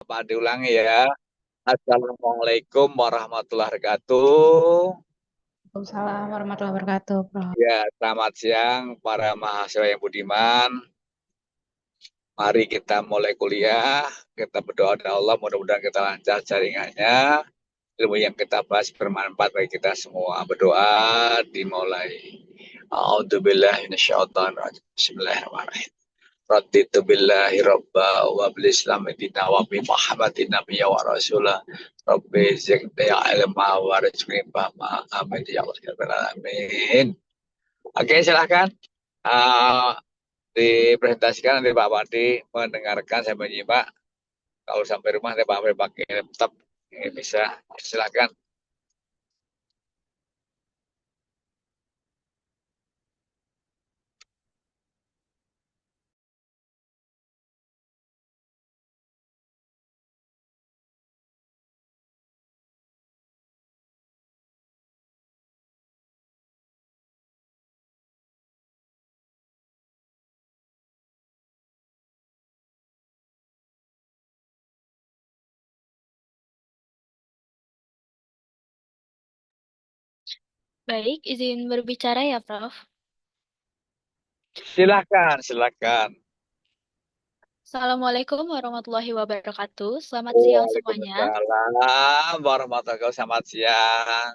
Pak diulangi ya. Assalamualaikum warahmatullahi wabarakatuh. Waalaikumsalam warahmatullahi wabarakatuh, Prof. Ya, selamat siang para mahasiswa yang budiman. Mari kita mulai kuliah. Kita berdoa kepada Allah, mudah-mudahan kita lancar jaringannya. Ilmu yang kita bahas bermanfaat bagi kita semua. Berdoa dimulai. A'udzubillahi minasyaitonir Bismillahirrahmanirrahim. Raditu billahi rabba wa bil islam dina wa bi muhammadin nabiyya wa rasulah. Rabbi zidni ilma wa rizqni fahma. Amin ya rabbal alamin. Oke, silahkan. Uh, dipresentasikan nanti Pak Pandi mendengarkan saya menyimak. Kalau sampai rumah nanti Pak Pandi pakai laptop. Ini bisa. Silahkan. Baik, izin berbicara ya, Prof. Silahkan, silahkan. Assalamualaikum warahmatullahi wabarakatuh. Selamat siang semuanya. Waalaikumsalam warahmatullahi wabarakatuh. Selamat siang.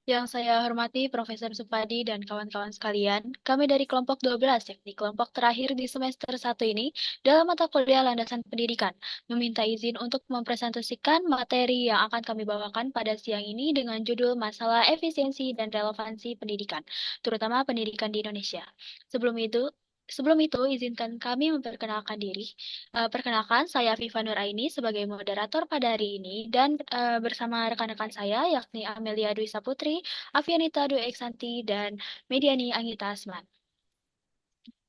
Yang saya hormati Profesor Supadi dan kawan-kawan sekalian, kami dari kelompok 12, yakni kelompok terakhir di semester 1 ini, dalam mata kuliah Landasan Pendidikan, meminta izin untuk mempresentasikan materi yang akan kami bawakan pada siang ini dengan judul Masalah Efisiensi dan Relevansi Pendidikan, terutama pendidikan di Indonesia. Sebelum itu, izinkan kami memperkenalkan diri. Perkenalkan, saya Viva Nuraini sebagai moderator pada hari ini dan bersama rekan-rekan saya yakni Amelia Dwi Saputri, Avianita Dwi Eksanti, dan Mediani Anggita Asman.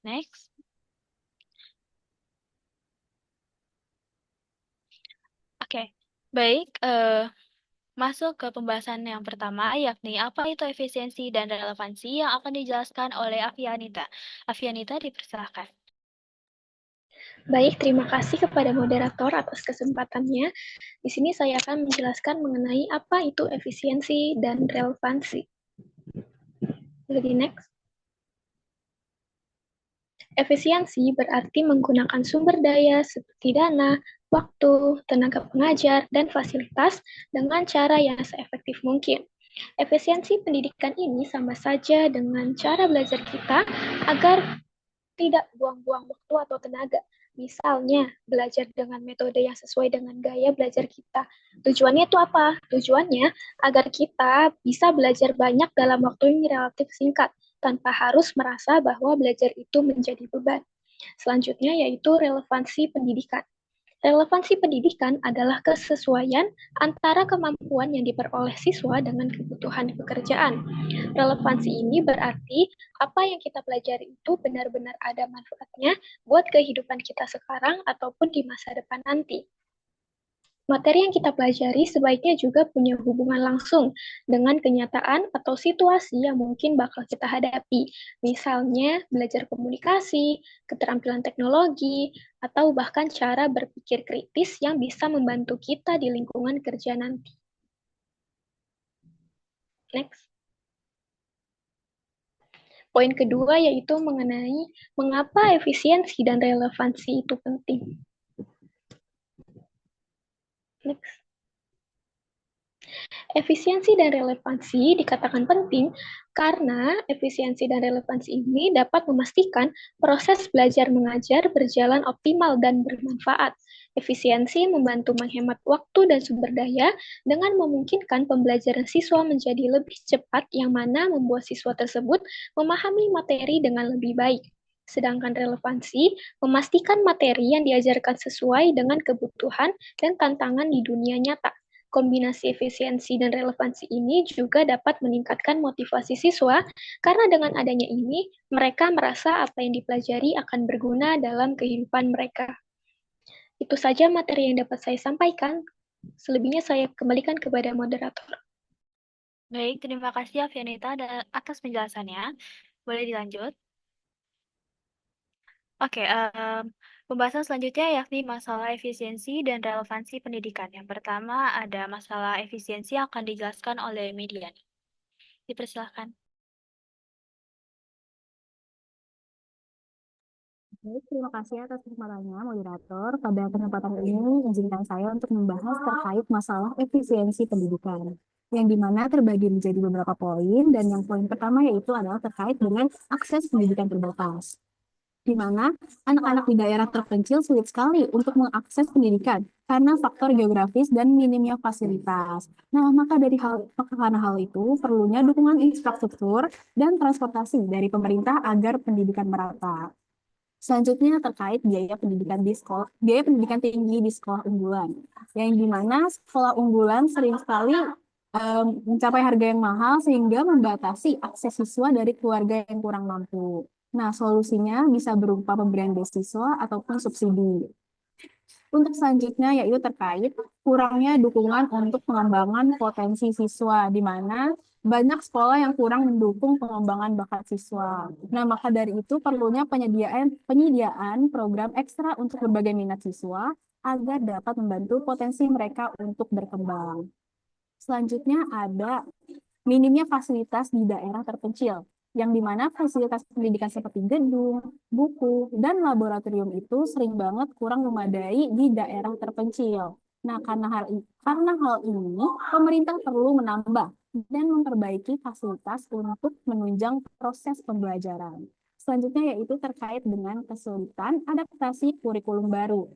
Next. Oke, baik. Masuk ke pembahasan yang pertama, yakni apa itu efisiensi dan relevansi yang akan dijelaskan oleh Avianita. Avianita, dipersilahkan. Baik, terima kasih kepada moderator atas kesempatannya. Di sini saya akan menjelaskan mengenai apa itu efisiensi dan relevansi. Jadi next. Efisiensi berarti menggunakan sumber daya seperti dana, waktu, tenaga pengajar, dan fasilitas dengan cara yang seefektif mungkin. Efisiensi pendidikan ini sama saja dengan cara belajar kita agar tidak buang-buang waktu atau tenaga. Misalnya, belajar dengan metode yang sesuai dengan gaya belajar kita. Tujuannya itu apa? Tujuannya agar kita bisa belajar banyak dalam waktu yang relatif singkat, tanpa harus merasa bahwa belajar itu menjadi beban. Selanjutnya yaitu relevansi pendidikan. Relevansi pendidikan adalah kesesuaian antara kemampuan yang diperoleh siswa dengan kebutuhan pekerjaan. Relevansi ini berarti apa yang kita pelajari itu benar-benar ada manfaatnya buat kehidupan kita sekarang ataupun di masa depan nanti. Materi yang kita pelajari sebaiknya juga punya hubungan langsung dengan kenyataan atau situasi yang mungkin bakal kita hadapi. Misalnya, belajar komunikasi, keterampilan teknologi, atau bahkan cara berpikir kritis yang bisa membantu kita di lingkungan kerja nanti. Next. Poin kedua yaitu mengenai mengapa efisiensi dan relevansi itu penting. Next. Efisiensi dan relevansi dikatakan penting karena efisiensi dan relevansi ini dapat memastikan proses belajar mengajar berjalan optimal dan bermanfaat. Efisiensi membantu menghemat waktu dan sumber daya dengan memungkinkan pembelajaran siswa menjadi lebih cepat yang mana membuat siswa tersebut memahami materi dengan lebih baik. Sedangkan relevansi memastikan materi yang diajarkan sesuai dengan kebutuhan dan tantangan di dunia nyata. Kombinasi efisiensi dan relevansi ini juga dapat meningkatkan motivasi siswa karena dengan adanya ini mereka merasa apa yang dipelajari akan berguna dalam kehidupan mereka. Itu saja materi yang dapat saya sampaikan. Selebihnya saya kembalikan kepada moderator. Baik, terima kasih Avianita atas penjelasannya. Boleh dilanjut? Oke, Pembahasan selanjutnya yakni masalah efisiensi dan relevansi pendidikan. Yang pertama ada masalah efisiensi yang akan dijelaskan oleh Median. Dipersilahkan. Baik, terima kasih atas kesempatannya, moderator. Pada kesempatan ini, izinkan saya untuk membahas terkait masalah efisiensi pendidikan, yang dimana terbagi menjadi beberapa poin, dan yang poin pertama yaitu adalah terkait dengan akses pendidikan terbatas, di mana anak-anak di daerah terpencil sulit sekali untuk mengakses pendidikan karena faktor geografis dan minimnya fasilitas. Nah, maka karena hal itu perlunya dukungan infrastruktur dan transportasi dari pemerintah agar pendidikan merata. Selanjutnya terkait biaya pendidikan tinggi di sekolah unggulan, yang dimana sekolah unggulan sering sekali mencapai harga yang mahal sehingga membatasi akses siswa dari keluarga yang kurang mampu. Nah, solusinya bisa berupa pemberian beasiswa ataupun subsidi. Untuk selanjutnya yaitu terkait kurangnya dukungan untuk pengembangan potensi siswa, di mana banyak sekolah yang kurang mendukung pengembangan bakat siswa. Nah, maka dari itu perlunya penyediaan program ekstra untuk berbagai minat siswa agar dapat membantu potensi mereka untuk berkembang. Selanjutnya ada minimnya fasilitas di daerah terpencil, yang dimana fasilitas pendidikan seperti gedung, buku, dan laboratorium itu sering banget kurang memadai di daerah terpencil. Nah, karena hal ini, pemerintah perlu menambah dan memperbaiki fasilitas untuk menunjang proses pembelajaran. Selanjutnya yaitu terkait dengan kesulitan adaptasi kurikulum baru,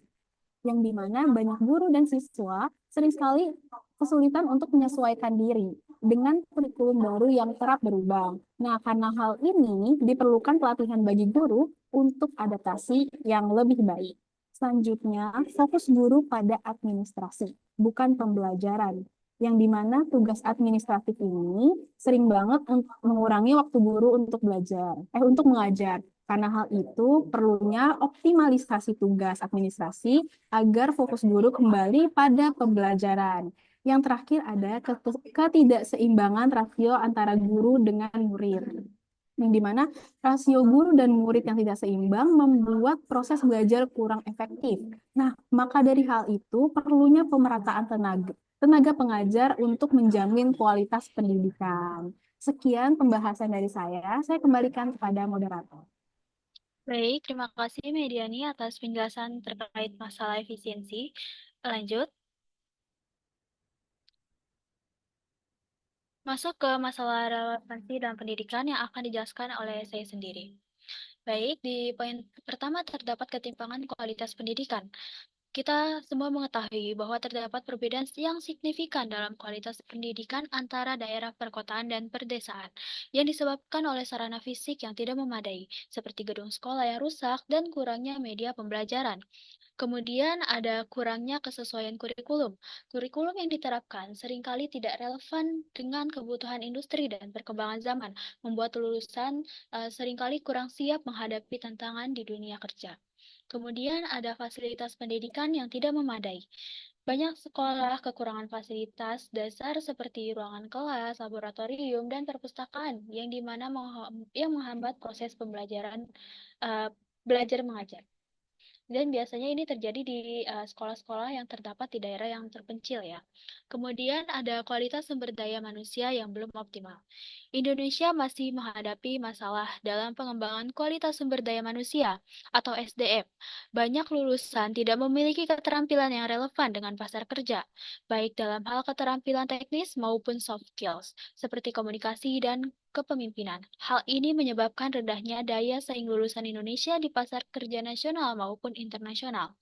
yang dimana banyak guru dan siswa sering sekali kesulitan untuk menyesuaikan diri dengan kurikulum baru yang kerap berubah. Nah, karena hal ini diperlukan pelatihan bagi guru untuk adaptasi yang lebih baik. Selanjutnya, fokus guru pada administrasi, bukan pembelajaran. Yang dimana tugas administratif ini sering banget mengurangi waktu guru untuk mengajar. Karena hal itu perlunya optimalisasi tugas administrasi agar fokus guru kembali pada pembelajaran. Yang terakhir ada ketidakseimbangan rasio antara guru dengan murid, yang dimana rasio guru dan murid yang tidak seimbang membuat proses belajar kurang efektif. Nah, maka dari hal itu perlunya pemerataan tenaga pengajar untuk menjamin kualitas pendidikan. Sekian pembahasan dari saya kembalikan kepada moderator. Baik, terima kasih Mediani atas penjelasan terkait masalah efisiensi. Lanjut, masuk ke masalah relevansi dan pendidikan yang akan dijelaskan oleh saya sendiri. Baik, di poin pertama terdapat ketimpangan kualitas pendidikan. Kita semua mengetahui bahwa terdapat perbedaan yang signifikan dalam kualitas pendidikan antara daerah perkotaan dan perdesaan, yang disebabkan oleh sarana fisik yang tidak memadai, seperti gedung sekolah yang rusak dan kurangnya media pembelajaran. Kemudian ada kurangnya kesesuaian kurikulum. Kurikulum yang diterapkan seringkali tidak relevan dengan kebutuhan industri dan perkembangan zaman, membuat lulusan seringkali kurang siap menghadapi tantangan di dunia kerja. Kemudian ada fasilitas pendidikan yang tidak memadai. Banyak sekolah kekurangan fasilitas dasar seperti ruangan kelas, laboratorium, dan perpustakaan yang menghambat proses pembelajaran belajar mengajar. Dan biasanya ini terjadi di sekolah-sekolah yang terdapat di daerah yang terpencil ya. Kemudian ada kualitas sumber daya manusia yang belum optimal. Indonesia masih menghadapi masalah dalam pengembangan kualitas sumber daya manusia atau SDM. Banyak lulusan tidak memiliki keterampilan yang relevan dengan pasar kerja, baik dalam hal keterampilan teknis maupun soft skills, seperti komunikasi dan kepemimpinan. Hal ini menyebabkan rendahnya daya saing lulusan Indonesia di pasar kerja nasional maupun internasional.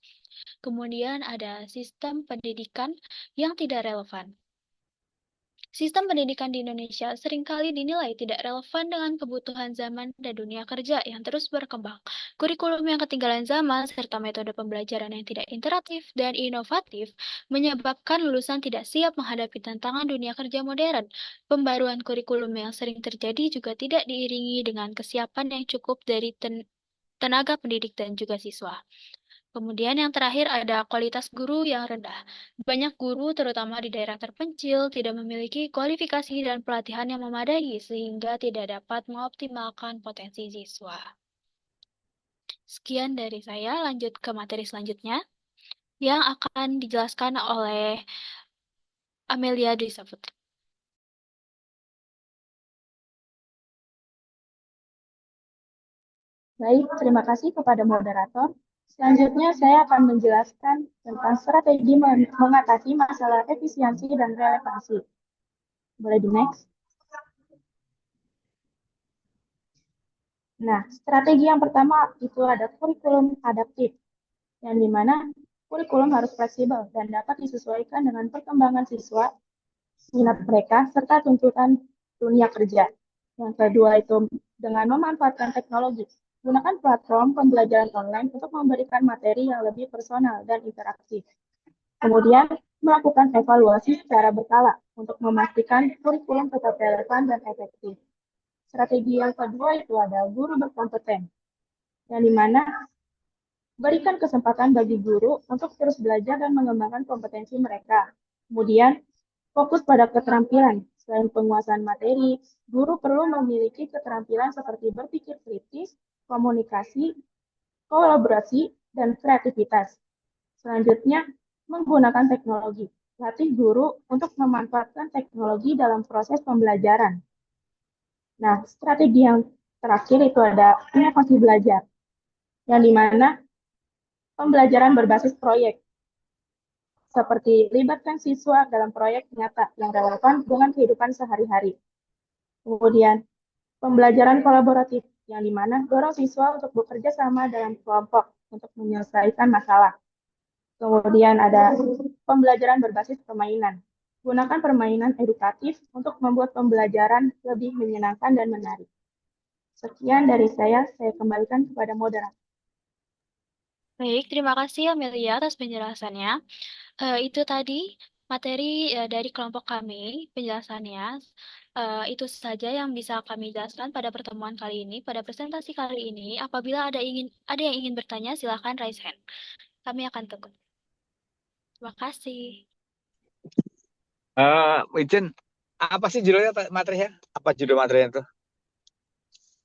Kemudian ada sistem pendidikan yang tidak relevan. Sistem pendidikan di Indonesia seringkali dinilai tidak relevan dengan kebutuhan zaman dan dunia kerja yang terus berkembang. Kurikulum yang ketinggalan zaman serta metode pembelajaran yang tidak interaktif dan inovatif menyebabkan lulusan tidak siap menghadapi tantangan dunia kerja modern. Pembaruan kurikulum yang sering terjadi juga tidak diiringi dengan kesiapan yang cukup dari tenaga pendidik dan juga siswa. Kemudian yang terakhir ada kualitas guru yang rendah. Banyak guru, terutama di daerah terpencil, tidak memiliki kualifikasi dan pelatihan yang memadai sehingga tidak dapat mengoptimalkan potensi siswa. Sekian dari saya, lanjut ke materi selanjutnya yang akan dijelaskan oleh Amelia Dwi Saputri. Baik, terima kasih kepada moderator. Selanjutnya saya akan menjelaskan tentang strategi mengatasi masalah efisiensi dan relevansi. Boleh di next? Nah, strategi yang pertama itu ada kurikulum adaptif, yang dimana kurikulum harus fleksibel dan dapat disesuaikan dengan perkembangan siswa, minat mereka, serta tuntutan dunia kerja. Yang kedua itu dengan memanfaatkan teknologi. Gunakan platform pembelajaran online untuk memberikan materi yang lebih personal dan interaktif. Kemudian, melakukan evaluasi secara berkala untuk memastikan kurikulum tetap relevan dan efektif. Strategi yang kedua itu ada guru berkompeten, yang dimana berikan kesempatan bagi guru untuk terus belajar dan mengembangkan kompetensi mereka. Kemudian, fokus pada keterampilan. Selain penguasaan materi, guru perlu memiliki keterampilan seperti berpikir kritis, komunikasi, kolaborasi, dan kreativitas. Selanjutnya, menggunakan teknologi. Latih guru untuk memanfaatkan teknologi dalam proses pembelajaran. Nah, strategi yang terakhir itu ada inovasi belajar, yang dimana pembelajaran berbasis proyek, seperti libatkan siswa dalam proyek nyata yang relevan dengan kehidupan sehari-hari. Kemudian, pembelajaran kolaboratif, yang dimana dorong siswa untuk bekerja sama dalam kelompok untuk menyelesaikan masalah. Kemudian ada pembelajaran berbasis permainan. Gunakan permainan edukatif untuk membuat pembelajaran lebih menyenangkan dan menarik. Sekian dari saya kembalikan kepada moderator. Baik, terima kasih Amelia atas penjelasannya. Itu tadi materi dari kelompok kami, penjelasannya. Itu saja yang bisa kami jelaskan pada pertemuan kali ini, pada presentasi kali ini. Apabila ada yang ingin bertanya, silakan raise hand. Kami akan tunggu. Terima kasih. Wijen, apa sih judulnya materinya? Apa judul materinya itu?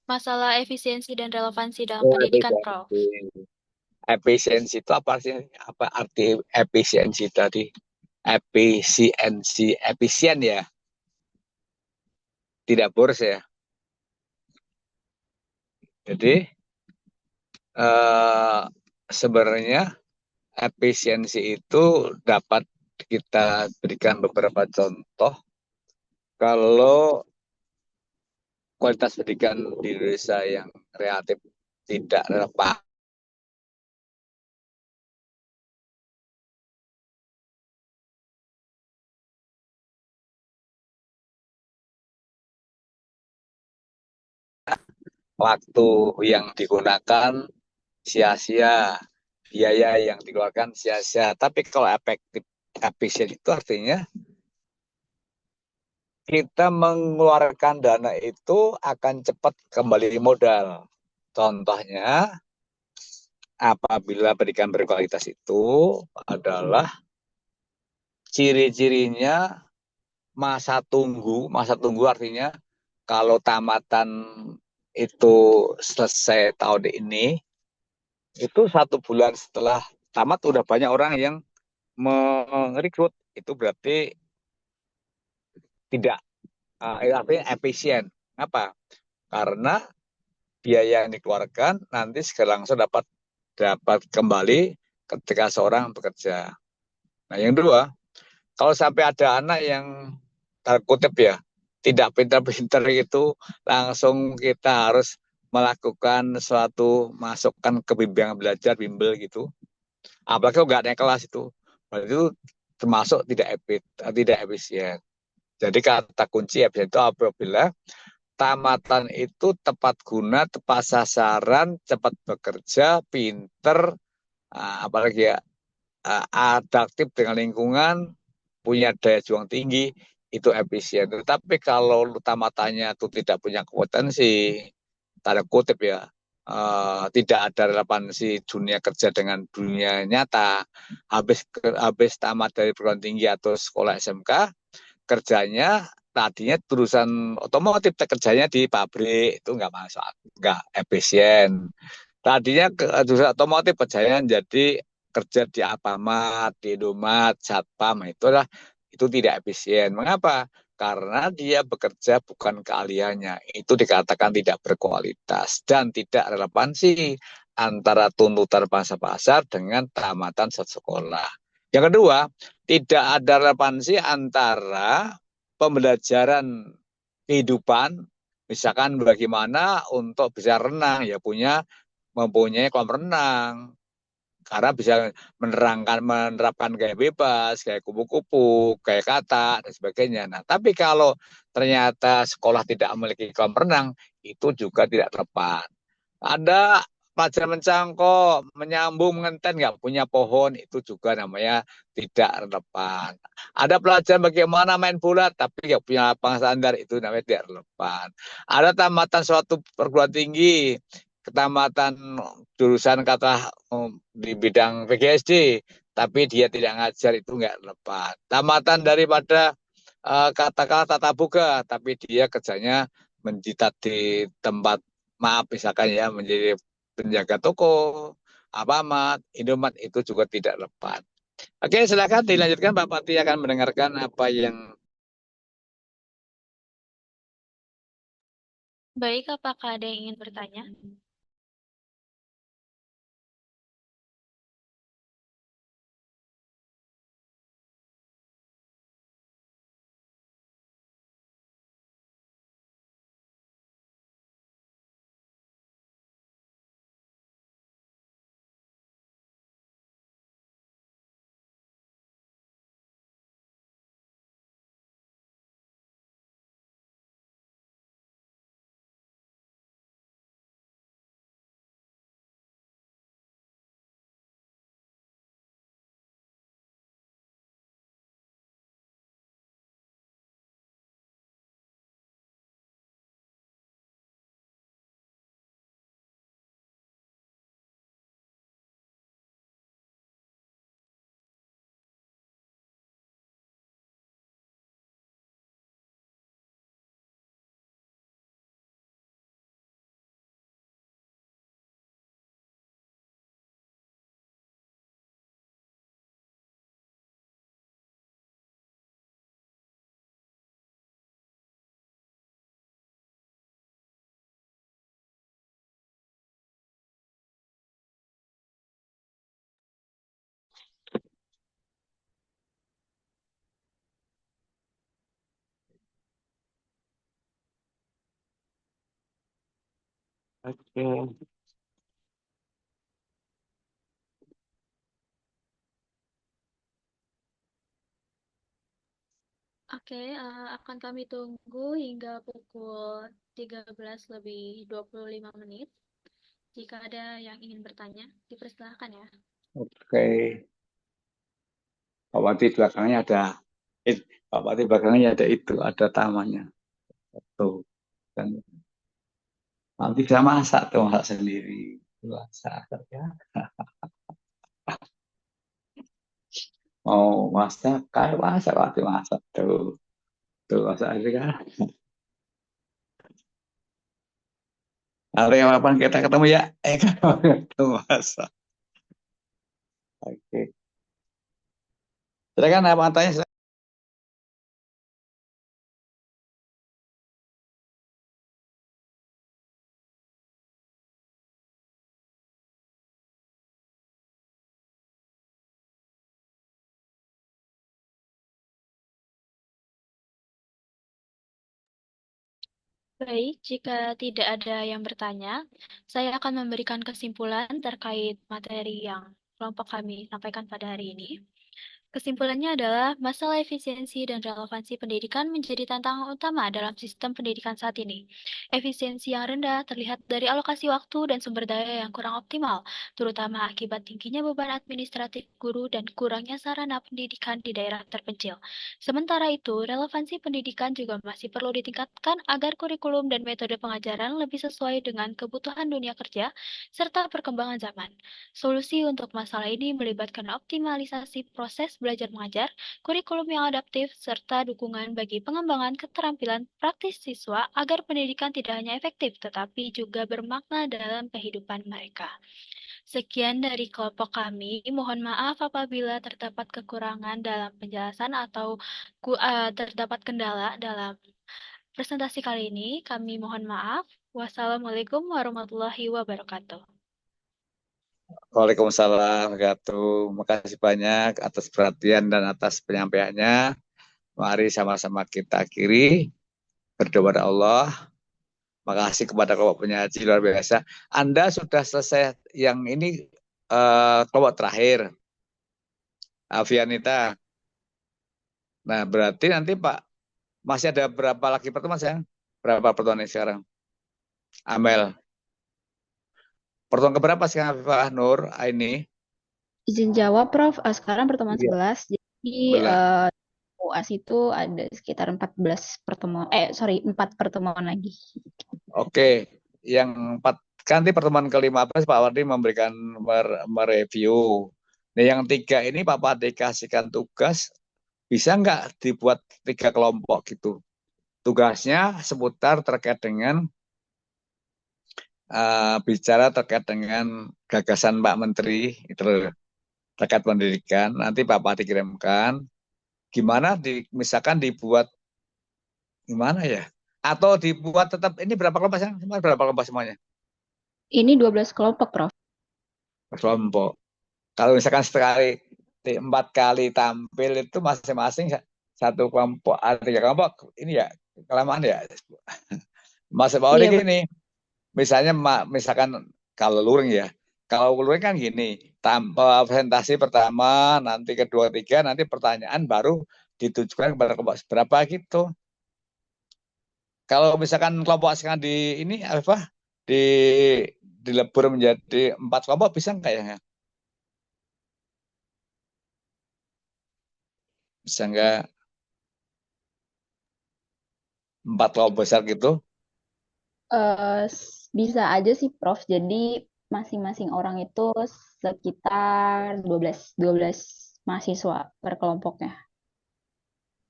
Masalah efisiensi dan relevansi dalam pendidikan, Prof. Efisiensi itu apa sih? Apa arti efisiensi tadi? Efisien ya, tidak boros ya. Jadi sebenarnya efisiensi itu dapat kita berikan beberapa contoh. Kalau kualitas pendidikan di Indonesia yang relatif tidak relevan, waktu yang digunakan sia-sia, biaya yang dikeluarkan sia-sia. Tapi kalau efisien itu artinya kita mengeluarkan dana itu akan cepat kembali modal. Contohnya, apabila pendidikan berkualitas itu adalah ciri-cirinya masa tunggu artinya kalau tamatan itu selesai tahun ini, itu 1 bulan setelah tamat udah banyak orang yang merekrut. Itu berarti tidak artinya efisien. Kenapa? Karena biaya yang dikeluarkan nanti segera langsung dapat kembali ketika seorang bekerja. Nah, yang kedua, kalau sampai ada anak yang terkutip ya, tidak pintar-pintar itu, langsung kita harus melakukan suatu masukkan ke bimbingan belajar, bimbel gitu. Apalagi kalau nggak naik kelas itu, berarti itu termasuk tidak efisien. Jadi kata kunci efisien itu apabila tamatan itu tepat guna, tepat sasaran, cepat bekerja, pinter, apalagi ya, adaptif dengan lingkungan, punya daya juang tinggi, itu efisien. Tetapi kalau tamatannya itu tidak punya kompetensi, tanda kutip ya, tidak ada relevansi dunia kerja dengan dunia nyata, habis tamat dari perguruan tinggi atau sekolah SMK, kerjanya tadinya terusan otomotif, kerjanya di pabrik, itu nggak masuk, nggak efisien. Tadinya jurusan otomotif Pejayan jadi kerja di Alfamart, di Indomaret, Satpam itu tidak efisien. Mengapa? Karena dia bekerja bukan keahliannya. Itu dikatakan tidak berkualitas dan tidak relevansi antara tuntutan bangsa pasar dengan tamatan sekolah. Yang kedua, tidak ada relevansi antara pembelajaran kehidupan, misalkan bagaimana untuk bisa renang, ya mempunyai kolam renang karena bisa menerapkan gaya bebas, gaya kupu-kupu, gaya kata dan sebagainya. Nah, tapi kalau ternyata sekolah tidak memiliki kolam renang, itu juga tidak tepat. Ada pelajaran mencangkok, menyambung, mengenten, nggak punya pohon, itu juga namanya tidak relevan. Ada pelajaran bagaimana main bola, tapi nggak punya lapangan standar, itu namanya tidak relevan. Ada tamatan suatu perguruan tinggi, ketamatan jurusan kata di bidang PGSD, tapi dia tidak ngajar, itu nggak relevan. Tamatan daripada katakanlah tata boga, tapi dia kerjanya menjitat di tempat, maaf misalkan ya, menjadi penjaga toko, Alfamart, Indomaret, itu juga tidak relevan. Oke, silakan dilanjutkan, Pak Pati akan mendengarkan apa yang. Baik, apakah ada yang ingin bertanya? Oke. Oke, akan kami tunggu hingga pukul 13:25. Jika ada yang ingin bertanya, dipersilahkan ya. Oke. Pak Pati belakangnya ada, Pak Pati belakangnya ada itu, ada tamannya. Tuh. Dan nanti bisa masak tuh, masak sendiri. Masak ya. Mau masak, kayak masak, waktu masak tuh. Tuh masak aja kan. Hari kapan kita ketemu ya? Ketemu masak. Oke. Silakan apa tanya? Baik, jika tidak ada yang bertanya, saya akan memberikan kesimpulan terkait materi yang kelompok kami sampaikan pada hari ini. Kesimpulannya adalah masalah efisiensi dan relevansi pendidikan menjadi tantangan utama dalam sistem pendidikan saat ini. Efisiensi yang rendah terlihat dari alokasi waktu dan sumber daya yang kurang optimal, terutama akibat tingginya beban administratif guru dan kurangnya sarana pendidikan di daerah terpencil. Sementara itu, relevansi pendidikan juga masih perlu ditingkatkan agar kurikulum dan metode pengajaran lebih sesuai dengan kebutuhan dunia kerja serta perkembangan zaman. Solusi untuk masalah ini melibatkan optimalisasi proses belajar mengajar, kurikulum yang adaptif, serta dukungan bagi pengembangan keterampilan praktis siswa agar pendidikan tidak hanya efektif, tetapi juga bermakna dalam kehidupan mereka. Sekian dari kelompok kami. Mohon maaf apabila terdapat kekurangan dalam penjelasan atau terdapat kendala dalam presentasi kali ini. Kami mohon maaf. Wassalamualaikum warahmatullahi wabarakatuh. Waalaikumsalam wabarakatuh. Makasih banyak atas perhatian dan atas penyampaiannya. Mari sama-sama kita akhiri berdoa kepada Allah. Makasih kepada kelompok penyaji luar biasa. Anda sudah selesai yang ini kelompok terakhir, Avianita. Nah, berarti nanti Pak masih ada berapa lagi pertemuan sayang? Berapa pertemuan ini sekarang? Amel. Pertemuan keberapa sekarang Pak Nur ini? Izin jawab, Prof. Sekarang pertemuan Iya, 11. Jadi belah. UAS itu ada sekitar 14 pertemuan. 4 pertemuan lagi. Oke, yang 4 kan nanti pertemuan ke-15 Pak Wardi memberikan mereview. Nah, yang 3 ini Pak Wardi kasihkan tugas, bisa nggak dibuat 3 kelompok gitu. Tugasnya seputar terkait dengan bicara terkait dengan gagasan Pak Menteri itu terkait pendidikan. Nanti Pak Wardi kirimkan. Gimana misalkan dibuat gimana ya? Atau dibuat tetap ini berapa kelompok sih? Berapa kelompok semuanya? Ini 12 kelompok, Prof. Kelompok. Kalau misalkan 4 kali tampil itu masing-masing satu kelompok, ada 3 kelompok, ini ya kelamaan ya. Mas Bauri Iya, gini, misalnya misalkan kalau luring ya, kalau luring kan gini, presentasi pertama, nanti kedua, tiga, nanti pertanyaan baru ditujukan kepada kelompok berapa gitu. Kalau misalkan kelompok sekarang di ini apa dilebur menjadi 4 kelompok bisa nggak ya? Bisa nggak 4 kelompok besar gitu? Bisa aja sih, Prof. Jadi masing-masing orang itu sekitar 12 mahasiswa per kelompoknya.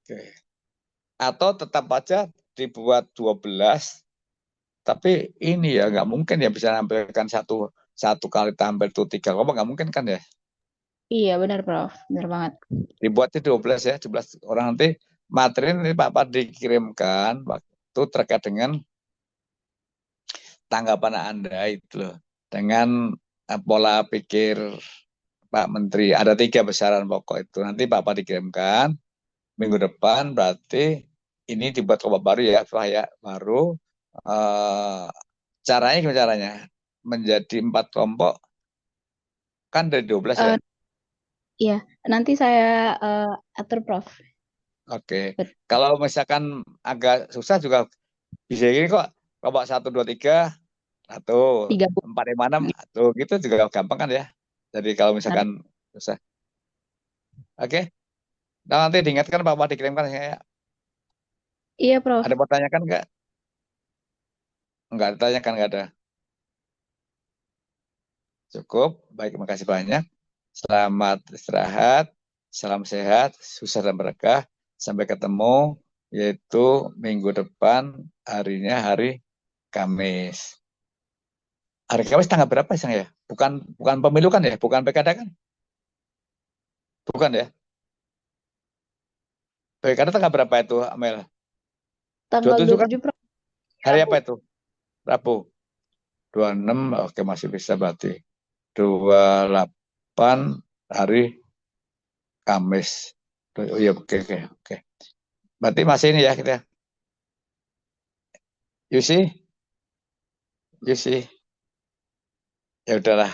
Oke. Atau tetap aja dibuat 12, tapi ini ya nggak mungkin ya bisa nampilkan satu kali tampil tuh 3 kelompok, nggak mungkin kan ya? Iya, benar, Prof. Benar banget. Dibuatnya 12 ya, 12 orang. Nanti materi ini Pak dikirimkan waktu terkait dengan tanggapan Anda itu loh. Dengan pola pikir Pak Menteri. Ada 3 besaran pokok itu. Nanti Pak dikirimkan minggu depan, berarti ini dibuat kelompok baru ya, Pak ya, baru. Caranya gimana caranya? Menjadi 4 kelompok kan dari 12 ya. Iya, nanti saya atur, Prof. Oke. Kalau misalkan agak susah juga bisa gini kok. Kelompok 1, 2, 3, 1, 30. 4, 5, 6, tuh gitu juga gampang kan ya. Jadi kalau misalkan susah. Oke. Nah, nanti diingatkan Pak dikirimkan ya. Iya, Prof. Ada mau tanyakan nggak? Enggak ditanyakan, nggak ada. Cukup. Baik, makasih banyak. Selamat istirahat. Salam sehat, sukses dan berkah. Sampai ketemu, yaitu minggu depan, harinya hari Kamis. Hari Kamis tanggal berapa ya? Bukan pemilu kan ya? Bukan PKD kan? Bukan ya? PKD tanggal berapa itu, Amel? Tanggal 27 kan? 27, Prof. Hari apa itu? Rabu. 26, oke masih bisa berarti. 28 hari Kamis. Oh iya, oke. Berarti masih ini ya kita. You see? Ya udahlah.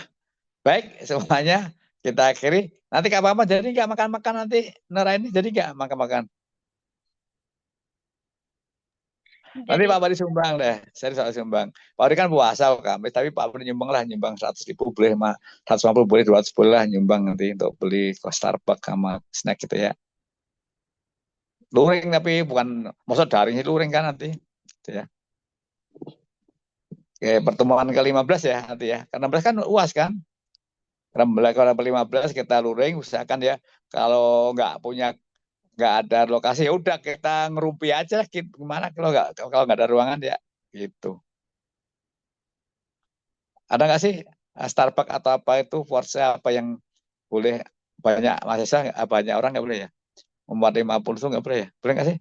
Baik, semuanya kita akhiri. Nanti kapan jadi nggak makan-makan nanti Nora ini jadi nggak makan-makan? Nanti Pak Bari sumbang deh, saya soal sumbang. Pak Bari kan puasa Kamis, tapi Pak Bari nyumbang 100.000 boleh, 150 boleh, 200 boleh lah nyumbang nanti untuk beli ke Starbucks sama snack gitu ya. Luring tapi bukan, maksud daring luring kan nanti. Gitu ya. Oke, pertemuan ke-15 ya nanti ya. Ke-16 kan UAS kan. Kalau ke-15 kita luring, usahakan ya Kalau nggak ada lokasi ya udah kita ngerumpi aja gimana kalau nggak ada ruangan ya gitu. Ada nggak sih Starbucks atau apa itu Forza apa yang boleh banyak mahasiswa banyak orang nggak boleh ya? Umat 50 itu nggak boleh ya? Boleh nggak sih?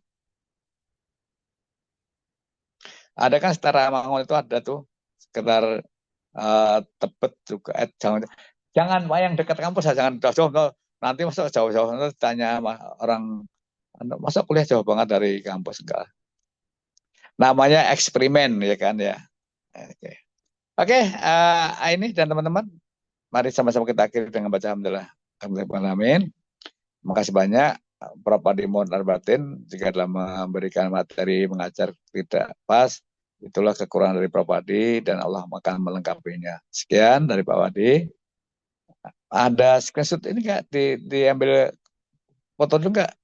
Ada kan Setara Mangun itu ada tuh sekitar Tebet juga. Jangan yang dekat kampus, jangan jauh-jauh. Nanti masuk jauh-jauh nanti tanya sama orang, masa kuliah jauh banget dari kampus enggak. Namanya eksperimen ya kan ya. Oke, Oke, ini dan teman-teman, mari sama-sama kita akhiri dengan baca alhamdulillah. Alhamdulillah. Terima kasih banyak Prof. Adi Mohon Arbatin jika dalam memberikan materi mengajar tidak pas, itulah kekurangan dari Prof. Adi dan Allah akan melengkapinya. Sekian dari Pak Wadi. Ada screenshot ini nggak diambil foto dulu nggak?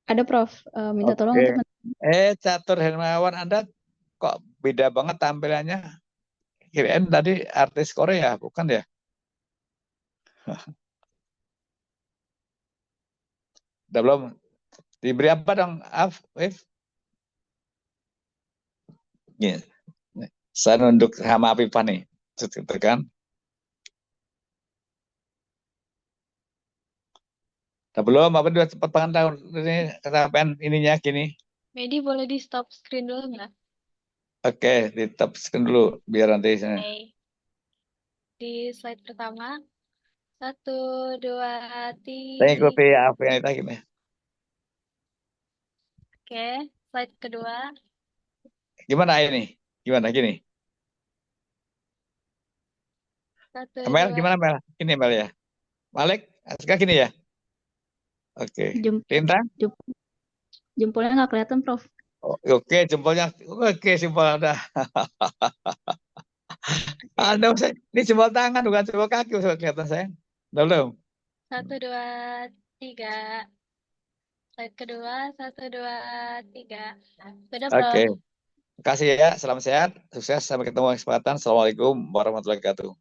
Ada Prof, minta tolong Oke. teman. Catur Hermawan, Anda kok beda banget tampilannya? Kirain tadi artis Korea, bukan ya? Udah belum? Diberi apa dong, If? Nih, saya nunduk sama Afifa nih. Gitu kan? Udah belum? Apa udah cepet banget tahun ini kesampaian ininya gini? Medi boleh di stop screen dulu nggak? Oke, di top screen dulu biar nanti saya. Oke. Di slide pertama. 1, 2, Saya 3. ikuti apa yang kita gini. Oke, slide kedua. Gimana ini? Gimana gini? 1, Mel, 2. gimana Mel? Gini Mel ya. Malik, suka gini ya? Oke. Lintang? Jempolnya nggak kelihatan, Prof. Oke, jempolnya. Oke, simpel udah. Anda ini jempol tangan bukan jempol kaki, usah kelihatan saya. Udah belum? 1, 2, 3. Slide kedua, 1, 2, 3. Sudah, Prof. Oke. Terima kasih ya. Salam sehat. Sukses. Sampai ketemu di kesempatan. Assalamualaikum warahmatullahi wabarakatuh.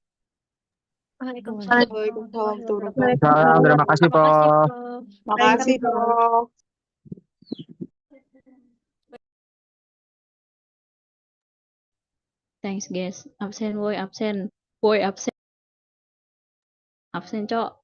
Waalaikumsalam. Terima kasih, Terima kasih, Prof. Prof. Makasih, Prof. Thanks guys. Absen, woi absen. Woi absen. Absen, Cok.